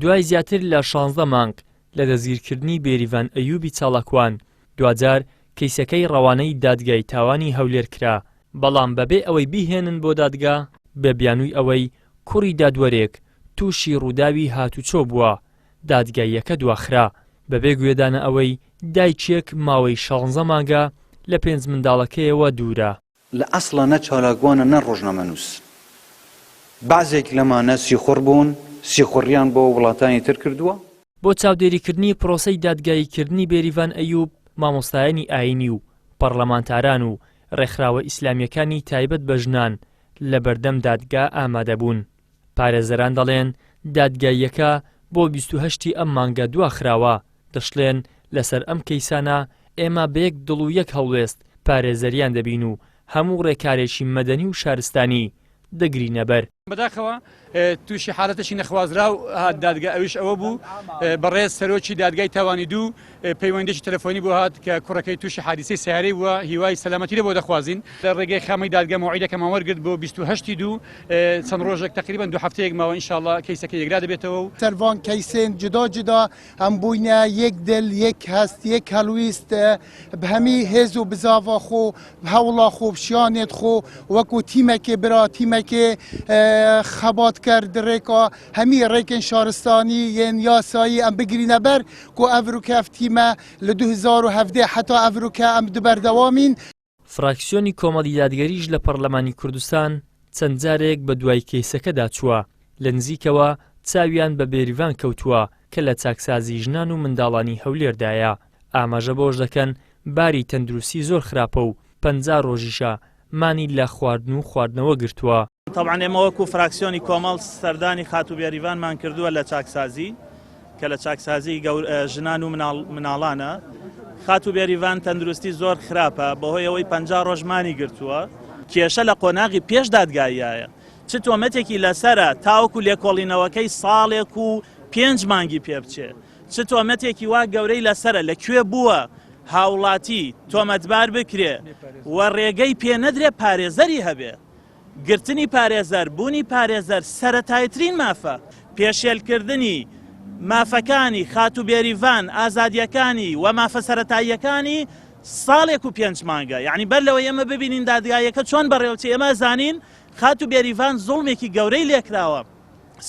دوای زیاتر لە 16 مانگ لە دەستگیرکردنی بێریڤان ئەیوبی چاڵەکوان دوجار کەیسەکەی ڕەوانەی دادگای تاوانی هەولێر کرا، بەڵام بەبێ ئەوەی بیهێنن بۆ دادگا بە بیانووی ئەوەی کوڕی دادوەرێک تووشی ڕووداوی هاتوچۆ بووە، دادگاییەکە دواخرا بەبێ گوێدانە ئەوەی دایکێک ماوەی 16 مانگە لە پێنج منداڵەکەیەوە دوورە. لە ئەسڵە نە چالاکوانە نە ڕۆژنامەنووس. بەعزێک لەمانە سیخۆڕ بوون، سیخۆڕیان بۆ وڵاتانی تر کردووە. بۆ چاودێریکردنی پرۆسەی دادگاییکردنی بێریڤان ئەیوب مامۆستایانی ئاینی و پەرلەمانتاران و ڕێکخراوە ئیسلامیەکانی تایبەت بە ژنان لە بەردەم دادگا ئامادەبوون. پارێزەران دەڵێن دادگاییەکە بۆ 28 ئەم مانگە دواخراوە، دەشڵێن لەسەر ئەم کەیسانە ئێمە بەیەک دڵ و یەک هەڵوێست پارێزەریان دەبین و هەموو ڕێکارێکی مەدەنی و شارستانی دەگرینە بەر. بەداخەوە تووشی حالەتەشی نەخوازرا و دادگا ئەویش ئەوە بوو بەڕێز سەرۆکی دادگای تاوانی دوو پەیوەندیی تەلەفۆنی بۆ هات کە کوڕەکەی تووشی حادیسەی سیارەی وە هیوای سەلامەتی لە بۆ دەخوازین لە ڕێگەی خامی دادگا موعیدەکەمان وەرگرت بۆ 28 دوو چەند ڕۆژێک تقریبان 2 هەفتەیەک ماوە ئینشاءڵڵا کەیسەکە یەکرا دەبێتەوە و سەروان کەیسێن جدا جدا ئەم بووینە یەک دڵ یەک هەست یەک هەڵویست بە هەمی هێز و بزاڤا خۆ هەوڵا خۆ شیانێت خۆ وەکو تیمەکێ برا تیمەکێ خەبات کرد ڕێکا هەمی ڕێکن شارستانی یەن یاسایی ئەم بگرینە بەر کو ئەڤروکە ئەفتیمە لە 2017 حتا ئەڤروکە ئەم دبەردەوامین. فراکسیۆنی کۆمەڵی دادگەریش لە پەرلەمانی کوردستان چەند جارێک بە دوای کەیسەکەدا چووە، لە نزیکەوە چاویان بە بێریڤان کەوتووە کە لە چاکسازی ژنان و منداڵانی هەولێردایە. ئاماژە بۆش دەکەن باری تەندروستی زۆر خراپە و 50 ڕۆژیشە مانی لە خواردن و خواردنەوە گرتووە. طبعا ئێمە وەکو فراکسیۆنی کۆمەڵ سەردانی خات و بێریڤانمان کردووە لە چاکسازی کە لە چاکسازی ژنان و مناڵانە. خات و بێریڤان تەندروستی زۆر خراپە بەهۆی ئەوەی 50 ڕۆژمانی گرتووە، کێشە لە قۆناغی پێش دادگاییایە، چ تۆمەتێکی لەسرە تاوەکو لێکۆڵینەوەکەی ساڵێک و 5 مانگی پێ بچێ، چ تۆمەتێکی وا گەورەی لەسرە لەکوێ بووە هاوڵاتی تۆمەتبار بکرێ و ڕێگەی پێ نەدرێ پارێزەری هەبێ. گرتنی پارێزەر بوونی پارێزەر سەرەتایترین مافە، پێشێلکردنی مافەکانی خات و بێریڤان ئازادیەکانی و مافە سەرەتاییەکانی ساڵێک و 5 مانگە، یعنی بەر لەوە ئێمە ببینین دادگایەکە چۆن بەڕێوەچی ئێمە زانین خات و بێریڤان زوڵمێکی گەورەی لێکراوە،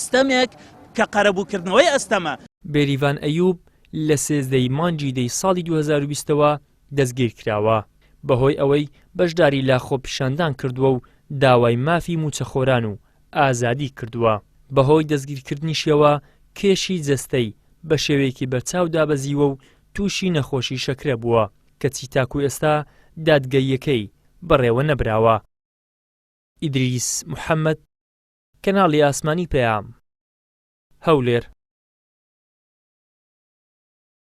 ستەمێک کە قەرەبووکردنەوەی ئەستەمە. بێریڤان ئەیوب لە 13 مانگی دەی ساڵی 2020ەوە دەستگیر کراوە بەهۆی ئەوەی بەشداری لا خۆپیشاندان کردووە و داوای مافی موچەخۆران و ئازادی کردووە. بەهۆی دەستگیرکردنیشەوە کێشی جەستەی بە شێوەیەکی بەرچاو دابەزیوە و تووشی نەخۆشی شەکرە بووە کەچی تاکو ئێستا دادگەیەکەی بەڕێوە نەبراوە. ئیدریس محەممەد، کەناڵی ئاسمانی پەیام، هەولێر.